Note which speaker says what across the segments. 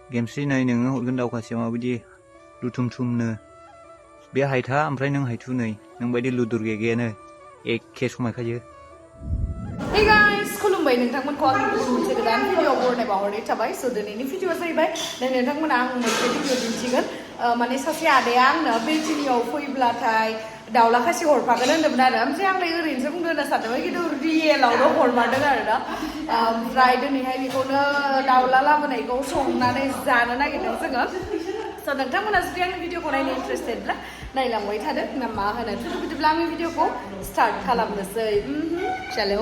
Speaker 1: गेमस्रि नै नोङो हरगोन दाउ खासिया माबायदि लुथुम-थुमनो बे हायथा ओमफ्राय नों हायथु नै नों बायदि लुदुर गेगेनो एखे समायखायो।
Speaker 2: Hey guys, Khulumbai nwngthangmanखौ आंनि मोनसे गोदान भिडिअ बरायनाय बावहरनाय थाबाय। स' दिनैनि भिडिअआ जाहैबाय नोंथांमोना आं मोनसे भिडिअ दिन्थिगोन। माने सासे आदाया आंनो बेटिनियाव फैब्लाथाय दाउला खासि हरफागोन होनदोंमोन आरो ओमफ्राय आंलाय ओरैनोसो बुंदों होनना सानदोंमोन खिन्थु रियेलावनो हरमारदों आरो ना। ओमफ्राय दिनैहाय बेखौनो दाउला लाबोनायखौ संनानै जानो नागिरदों जोङो। स' नोंथांमोना जुदि आंनि भिडिअखौ नायनो इन्टारेस्टेडब्ला नायलांबाय थादो ना मा होनो। थ' बिदिब्ला आंनि भिडिअखौ स्टार्ट खालामनोसै। चलो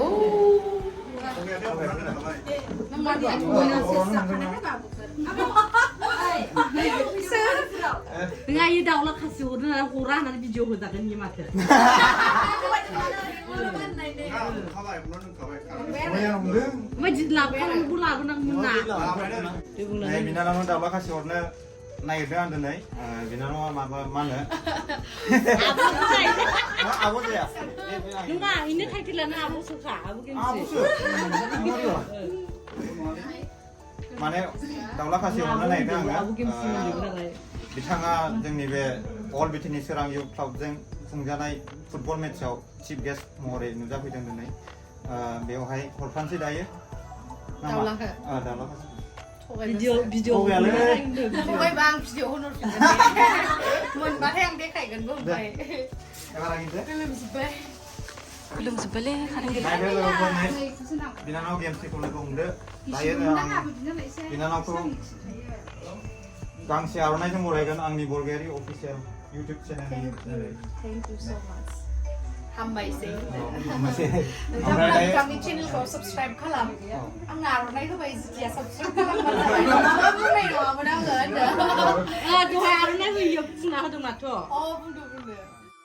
Speaker 3: nggak iya Daola kasih hurnah nanti video hodakan gimana? Mijing lapang bulan nang mwna.
Speaker 1: Nih binatang Daola kasih hurna naiknya ada nih. Binatang mana? Abu ya?
Speaker 3: Nggak, ini kayak tilana abu suka, abu gimana?
Speaker 1: Abu suka. Mana Daola kasih hurna naiknya enggak? बिथाङा जोंनि बे अल बिटिनि सोरां youth क्लाबजों खुंजानाय football मेचआव chief guest महरै नुजाफैदों दिनै बेवहाय हरफानोसै दायो
Speaker 2: दाउलाखौ
Speaker 3: भिडिअ
Speaker 2: थगायबा आं भिडिअ होनहरफिनगोन मोनबाथाय आं देखायगोनबो ओमफ्राय खुलुमजोब्बायलै
Speaker 1: बिनानाव गेमस्रिखौ लोगो हमदो दायो बिनानावखौ गांसे आर'नाइजों बरायगोन आंनि बरगयारि अफिसियेल इउटिउब चेनेलनि
Speaker 2: थेंक इउ सो माच हामबायसै
Speaker 1: नोंथांनि
Speaker 2: चेनेलखौ साबस्क्राइब खालाम आंनो आर'नाइ होबाय जिथिया साबस्क्राइब खालामबानो मा बुंनाय नङामोन आङो
Speaker 3: दहाय आर'नाइ होयो बुंना होदों माथो
Speaker 2: बुंदो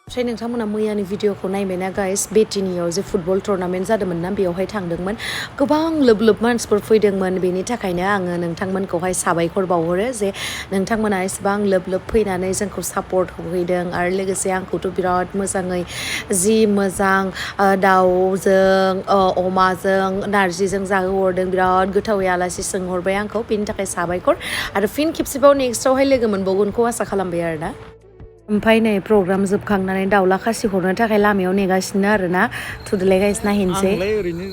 Speaker 4: ओमफ्राय नोंथांमोना मैयानि भिडिअखौ नायबायना गाइस बेटिनियाव जे फुटबल टुर्नामेन्ट जादोंमोन ना बेयावहाय थांदोंमन गोबां लोब लोब मानसिफोर फैदोंमोन बेनि थाखायनो आङो नोंथांमोनखौहाय साबायखर बावहरो जे नोंथांमोना एसेबां लोब लोब फैनानै जोंखौ सापर्ट होफैदों आरो लोगोसे आंखौथ' बिराद मोजाङै जि मोजां दाउजों अमाजों नारजिजों जाहोहरदों बिराद गोथावै आलासि सोंहरबाय आंखौ बेनि थाखाय साबायखर आरो फिन खेबसेबाव नेक्स्टआवहाय लोगो मोनबावगोनखौ आसा खालामबाय आरोना ओमफ्राय नै प्रग्राम जोबखांनानै दाउला खासि हरनो थाखाय लामायाव नेगासिनो आरोना थुदोलाय गाइस नायहैनोसै
Speaker 1: आंलाय ओरैनो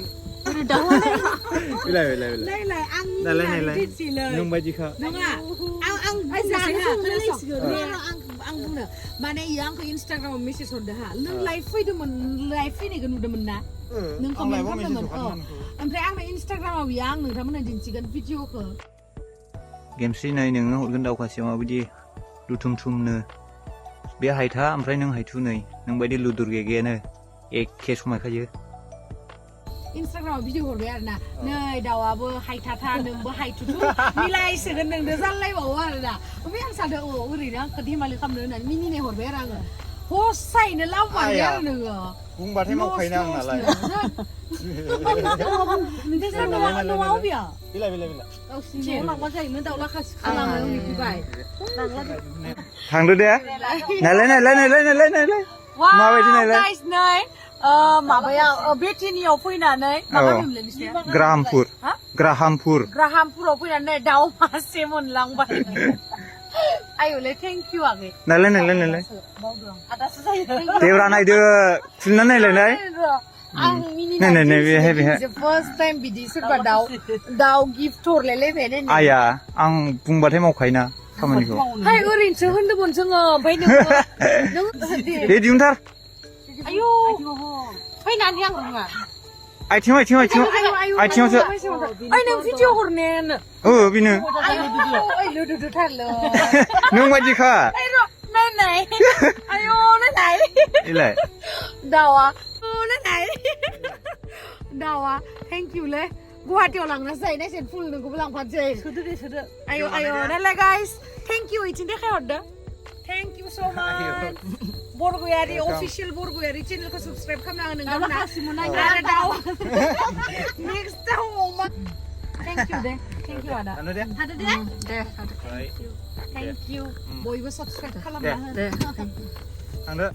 Speaker 1: नों बायदिखा
Speaker 3: आं बुंनो माने इयो आंखौ इन्स्टाग्रामाव मेसेज हरदो हा नों लाइभ फैदोंमोन लाइभ फैनायखौ नुदोंमोन ना नों कमेन्ट खालामदोंमोन ओमफ्राय आंनो इन्स्टाग्रामाव बियो आं नोंथांमोननो दिन्थिगोन भिडिअखौ
Speaker 1: गेमस्रि नै नोङो हरगोन दाउ खासिया माबायदि लुथुम-थुमनो बे हायथा ओमफ्राय नों हायथु नै नों बायदि लुदुर गेगेनो एखे समायखायो
Speaker 3: इन्स्टाग्रामाव भिडिअ हरबाय आरोना नै दाउआबो हायथाथा नोंबो हायथुथु मिलायसोगोन नोंदो जालायबावो आरोना ओमफ्राय आं सानदों ओरैनो आंखौ धेमालि खालामनो होननानै मिनिनाय हरबाय आरो आङो हसायैनो लाबोबाय आरो नोङो
Speaker 1: बुंबाथाय मावखायोना आं नालाय
Speaker 3: न'आव बियो
Speaker 1: बिलाय
Speaker 3: लांबा जायोमोन दाउला खासि खालामो फैबाय
Speaker 1: थांदो दे नायलाय माबायदि नायलाय
Speaker 3: माबाया बेटिनियाव फैनानै ग्राहामपुराव फैनानै दाउ मासे मोनलांबाय आयुले थेंक इउ आगै
Speaker 1: नायलाय
Speaker 3: आदासो जायो
Speaker 1: देवरा नायदो खुलिना नायलाय
Speaker 3: आं मिनिनाय फार्स्ट टाइम बिदि सोरबा दाउ गिफ्ट हरलायलायबाय
Speaker 1: आया आं बुंबाथाय मावखायोना खामानिखौ
Speaker 3: हाय ओरैनोसो होनदोंमोन जोङो ओमफ्राय नों
Speaker 1: दे दिहुनथार
Speaker 3: आयौ फैनानै आं बुङा
Speaker 1: आथिङावसो
Speaker 3: ओइ नों भिडिअ हरनायानो
Speaker 1: बेनो
Speaker 3: लोदोदोथारलै
Speaker 1: नों बायदिखा
Speaker 3: नाय आयौ नाय
Speaker 1: इलाय
Speaker 3: दावा थेंक इउ लै गुवाहाटीयाव लांनासो जायो नायसेन फुल नोंखौबो लांफानोसै सोदो आयौ नायलाय गाइस थेंक इउ इथिं देखायहरदो थेंक इउ स' माच बरगयारि अफिसियेल बरगयारि चेनेलखौ साबस्क्राइब खालामना नोंथांमोना आरो दाउ नेक्स्टआव अमा थेंक इउ आदा हादो दे थेंक इउ बयबो साबस्क्राइब खालामना हो
Speaker 1: थांदो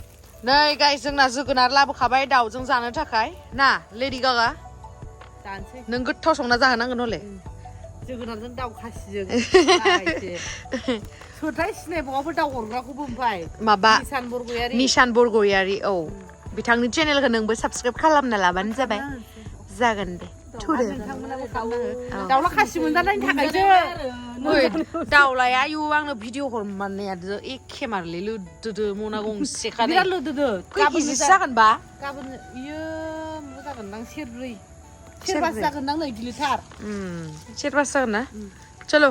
Speaker 2: नै गाइस जोंना जोगोनार लाबोखाबाय दाउजों जानो थाखाय ना लेडि गागा नों गोथाव संना जाहोनांगोन हले
Speaker 3: जोगोनारजों दाउ खासिजों सोरथाय सिनायबावाबो दाउ हरग्राखौबो ओमफ्राय
Speaker 4: माबा
Speaker 3: निसान बरगयारि
Speaker 4: औ बिथांनि चेनेलखौ नोंबो साबस्क्राइब खालामना लाबानो जाबाय जागोन दे थुदो
Speaker 3: दाउला खासि मोनजानायनि थाखायसो
Speaker 4: दाउलाया आयु आंनो भिडिअ हरमारनाया एखे मारलै लोदोदो मना गंसे खानाय
Speaker 3: बिराद लोदोदो
Speaker 4: खै केजिसो जागोनबा
Speaker 3: गाबोन इयो मा जागोनदां सेरब्रै सेरबासो जागोनदां नै गिलिरथार
Speaker 4: सेरबासो जागोन ना चलो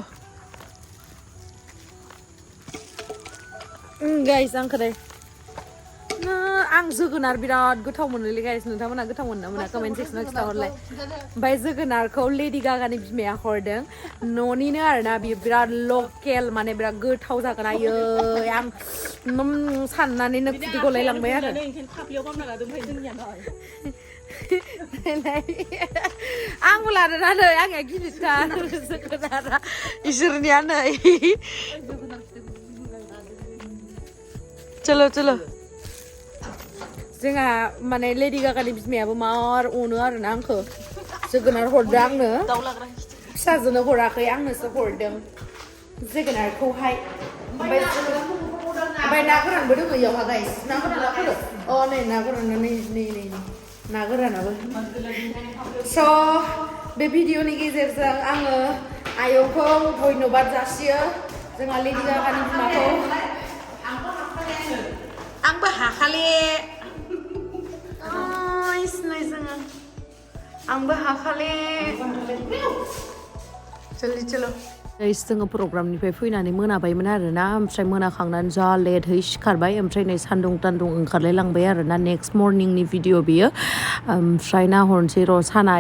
Speaker 4: गाइस आंखौलाय आं जोगोनार बिराद गोथाव मोनोलै गाइस नोंथांमोना गोथाव मोनो ना मोना कमेन्ट सेक्सनाव खिथाहरलाय ओमफ्राय जोगोनारखौ लेडि गागानि बिमाया हरदों न'निनो आरोना बियो बिराद लकेल माने बिराद गोथाव जागोन आयै आं साननानैनो खुदै गलायलांबाय आरो आंबो लादोंना नै आंनिया गिदिरथार जोगोनारा इसोरनिया नै चलो चलो जोंहा माने लेडि गागानि बिमायाबो मार अनो आरोना आंखौ जोगोनार हरदों आंनो फिसाजोनो हराखै आंनोसो हरदों जोगोनारखौहाय ओमफ्राय ना गोरानबो दङ इयावहा गाइस ना गोराना फैदो अ नै ना गोराना नै ना गोरानाबो स' बे भिडिअनि गेजेरजों आङो आयंखौ धन्यबाद जासियो जोंहा लेडि गागानि बिमाखौ आंबो हाखाले सिनाय जोङो आंबो हाखाले चलो चलो जोङो प्रग्रामनिफ्राय फैनानै मोनाबायमोन आरोना ओमफ्राय मोनाखांनानै जा लेटहै सिखारबाय ओमफ्राय नै सान्दुं तान्दुं ओंखारलाय लांबाय आरोना नेक्स्ट मर्निंनि भिडिअ बियो ओमफ्राय नाहरनोसै र' साना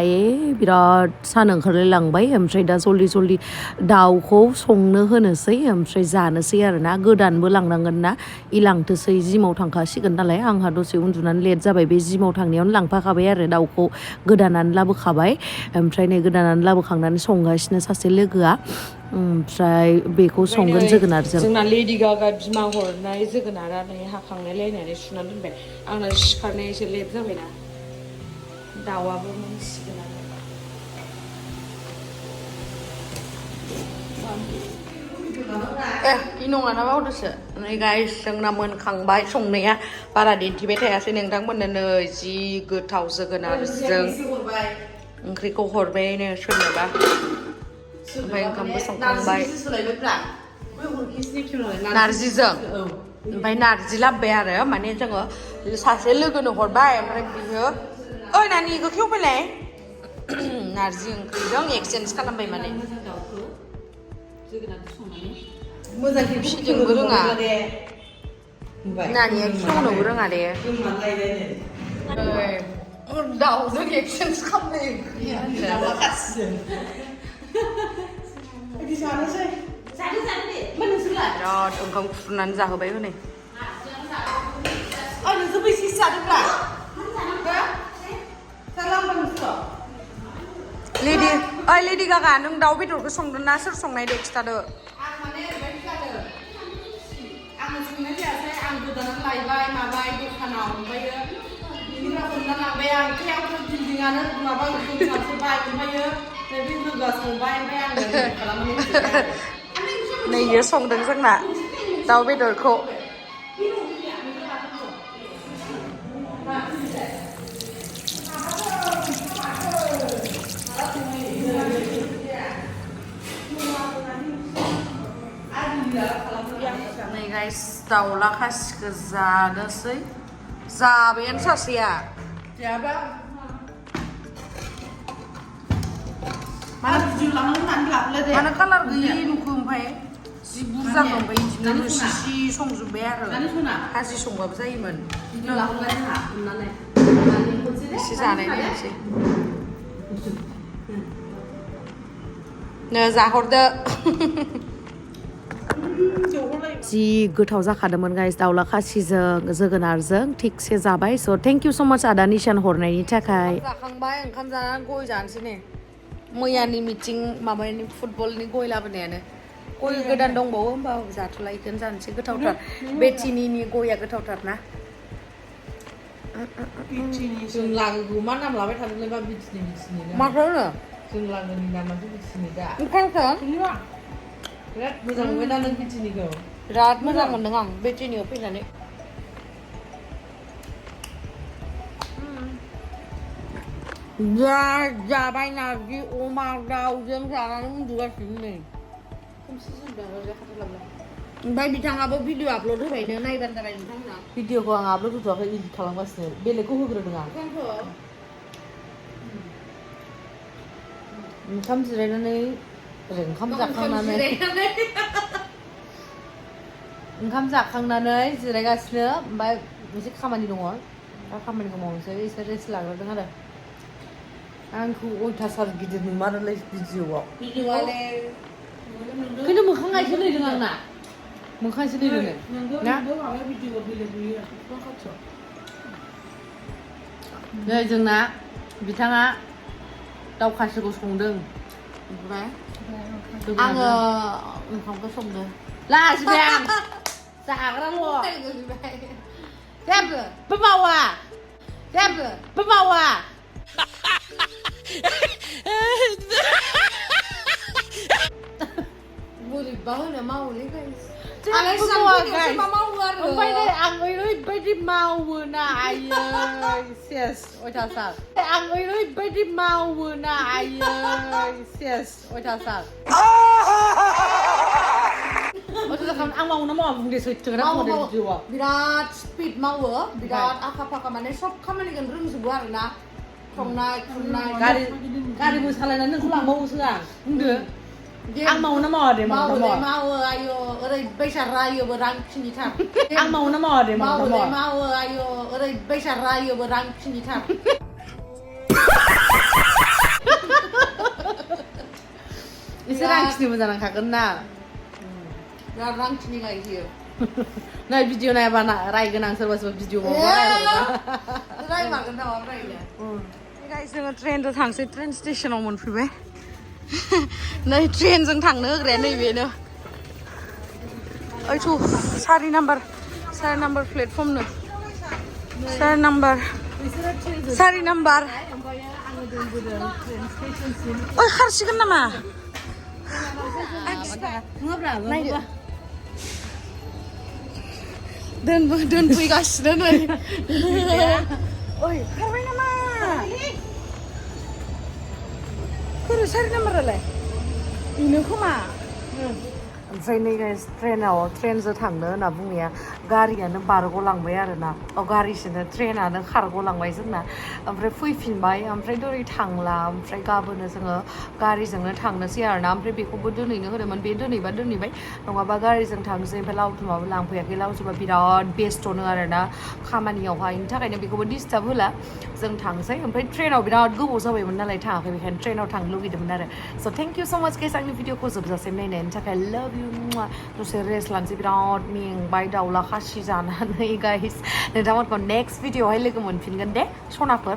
Speaker 4: बिराद सान ओंखारलाय लांबाय ओमफ्राय दा जल्दि दाउखौ संनो होनोसै ओमफ्राय जानोसै आरोना गोदानबो लांनांगोन ना लांथोसै जिमाव थांखासिगोन नालाय आंहा दसे उन्दुनानै लेट जाबाय बे जिमाव थांनायावनो लांफाखाबाय आरो दाउखौ गोदानानै लाबोखाबाय ओमफ्राय नै गोदानानै लाबोखांनानै संगासिनो सासे लोगोआ ओमफ्राय बेखौ संगोन जोगोनारजों जोंना लेडि गागा बिमा हरनाय जोगोनारा नै हाखांनाय लायनानै सुनानै दोनबाय आंना सिखारनाया एसे लेट जाबायना दाउआबो मोनसिगोन इनङाना बावदोसो नै गाइस जोंना मोनखांबाय संनाया बारा दिन्थिबाय थायासै नोंथांमोननो नै जि गोथाव जोगोनारजों ओंख्रिखौ हरबायनो सोरनोबा ओमफ्राय ओंखामबो संखांबाय नारजिजों ओमफ्राय नारजि लाबोबाय आरो माने जोङो सासे लोगोनो हरबाय ओमफ्राय बियो ओइ नानि इखौ खेवबायलाय नारजि ओंख्रिजों एक्सचेन्ज खालामबाय माने मोजां फिसिजोंबो रोङा नानिया खेवनोबो रोङा दे दाउजों एक्सचेन्ज खालामनाय ओंख्रिया दाउला खासिजों बिराद ओंखाम खुरनानै जाहोबाय हनै लेडि गागा नों दाउ बेदरखौ संदों ना सोर संनायदो खिथादो
Speaker 3: आङो संनाय जायासै आं गोदानानै लायबाय माबाय दखानाव ओमफ्रायो बिनिफ्राय हमना लांबाय आं आखायावथ' बिल्डिंआनो माबा गोमसारजोब्बाय ओमफ्रायो बे लोगोआ संबाय ओमफ्राय आङो खालामनानै
Speaker 4: नै इयो संदों जोंना दाउ बेदरखौ नै गाइस दाउला खासिखौ जानोसै जाबायानो सासेया मानो कालार गैयि नुखो ओमफ्राय जि बुरजाखौ ओमफ्राय बिदिनो रोसि संजोब्बाय आरो खाजि संबाबो जायोमोन एसे जानाय नायनोसै नो जाहरदो जि गोथाव जाखादोंमोन गाइस दाउला खासिजों जोगोनारजों थिगसे जाबाय स' थेंक इउ स' माच आदा निशान हरनायनि थाखाय जाखांबाय ओंखाम जानानै गय जानोसै ने मैयानि मिटिं माबानि फुटबलनि गय लाबोनायानो गय गोदान दंबावो होमबाबो जाथ'ला इखौनो जानोसै गोथावथार बेटिनिनि गया गोथावथार ना
Speaker 3: जों लागो मा नाम लाबाय थादोंलाय बा बिदिनो
Speaker 4: माखौ होनो
Speaker 3: जों लांगोनि नामाथ' बिथिनि दा
Speaker 2: ओंखायनो
Speaker 3: बिराद मोजां मोनबाय ना नों बिथिनिखौ
Speaker 2: बिराद मोजां मोनदों आं बेटिनियाव फैनानै
Speaker 3: जाबाय नारजि अमा दाउजों जानानै उन्दुगासिनो नै
Speaker 2: ओमफ्राय बिथाङाबो भिडिअ आपल'ड होबायनो नायबानो जाबाय नोंथांमोना
Speaker 3: भिडिअखौ आं आपल'ड होथ'वाखै इडिट खालामगासिनो बेलेगखौ होग्रोदों आं ओंखाम जिरायनानै ओंखाम जाखांनानै जिरायगासिनो ओमफ्राय मोनसे खामानि दङ दा खामानिखौ मावनोसै एसे रेस्ट लाग्रोदों आरो आंखौ अयथासार गिदिर नुमारोलै भिडिअआव खिन्थु मोखां आइसो लैदों आंना मोखांसो लैदों ना नै जोंना बिथाङा दाउ खासिखौ संदों ओमफ्राय
Speaker 2: आङो ओंखामखौ संदों
Speaker 3: लाजिबाय आं जाग्राल' जेबो मावा
Speaker 2: बोरैबा होनो मावोलै
Speaker 3: ओमफ्राय आं ओरैबायदि मावोना आयै सेस अयथासार आं ओरैबायदि मावोना आयै सेस अयथासार आं मावो ना मावा बुंदे सैथो
Speaker 2: बिराद स्पिड मावो बिराद आखा फाखा माने सब खामानिखौनो रोंजोबो आरोना संनाय खुरनाय
Speaker 3: गारिबो सालायनानै नोंखौ लांबावोसो आं बुंदो आं मावो ना मावा दे
Speaker 2: मावो आयौ ओरैबायसा रायोबो रां खिनिथार
Speaker 3: आं मावो ना मावा दे
Speaker 2: मावो आयौ ओरैबायसा रायोबो रां खिनिथार
Speaker 3: एसे रां खिनिबो जानांखागोन ना
Speaker 2: बिराद रां खिनि गायहैयो
Speaker 3: नै भिडिअ नायाबा रायगोन आं सोरबा भिडिअ
Speaker 2: रायमारगोन नामा रायनो
Speaker 3: जोङो ट्रेनजों थांसै ट्रेन स्टेसनाव मोनफैबाय नै ट्रेनजों थांनो होग्राया नैबेनो ओइथ' 4 नाम्बार प्लेटफर्मनो 4 नाम्बार ओइ खारसिगोन नामा
Speaker 2: नायदो दोनफैगासिनो नै
Speaker 3: ओइ खारबाय नामा खरो 4 नाम्बारालाय बेनो खोमा ओमफ्राय नै गाइस ट्रेनजों थांनो होनना बुंनाया गारियानो बारग'लांबाय आरोना गारिसोनो ट्रेनानो खारग'लांबाय जोंना ओमफ्राय फैफिनबाय ओमफ्राय दिनै थांला ओमफ्राय गाबोनो जोङो गारिजोंनो थांनोसै आरोना ओमफ्राय बेखौबो दोनैनो होदोंमोन बे दोनैबा दोनैबाय नङाबा गारिजों थांसै ओमफ्राय लावथुमाबो लांफैयाखै लावथुमा बिराद बेस्थ'नो आरोना खामानियावहाय बेनि थाखायनो बेखौबो डिस्टार्ब होला जों थांसै ओमफ्राय ट्रेनाव बिराद गोबाव जाबायमोन नालाय थाङाखै बेखायनो ट्रेनाव थांनो लुगैदोंमोन आरो स' थेंक इउ स' माच गाइस आंनि भिडिअखौ जोबजासिम नायनायनि थाखाय लाभ इउ दसे रेस्ट लानोसै बिराद मेंबाय दाउला खासि जानानै गाइस नोंथांमोनखौ नेक्स्ट भिडिअआवहाय लोगो मोनफिनगोन दे सनाफोर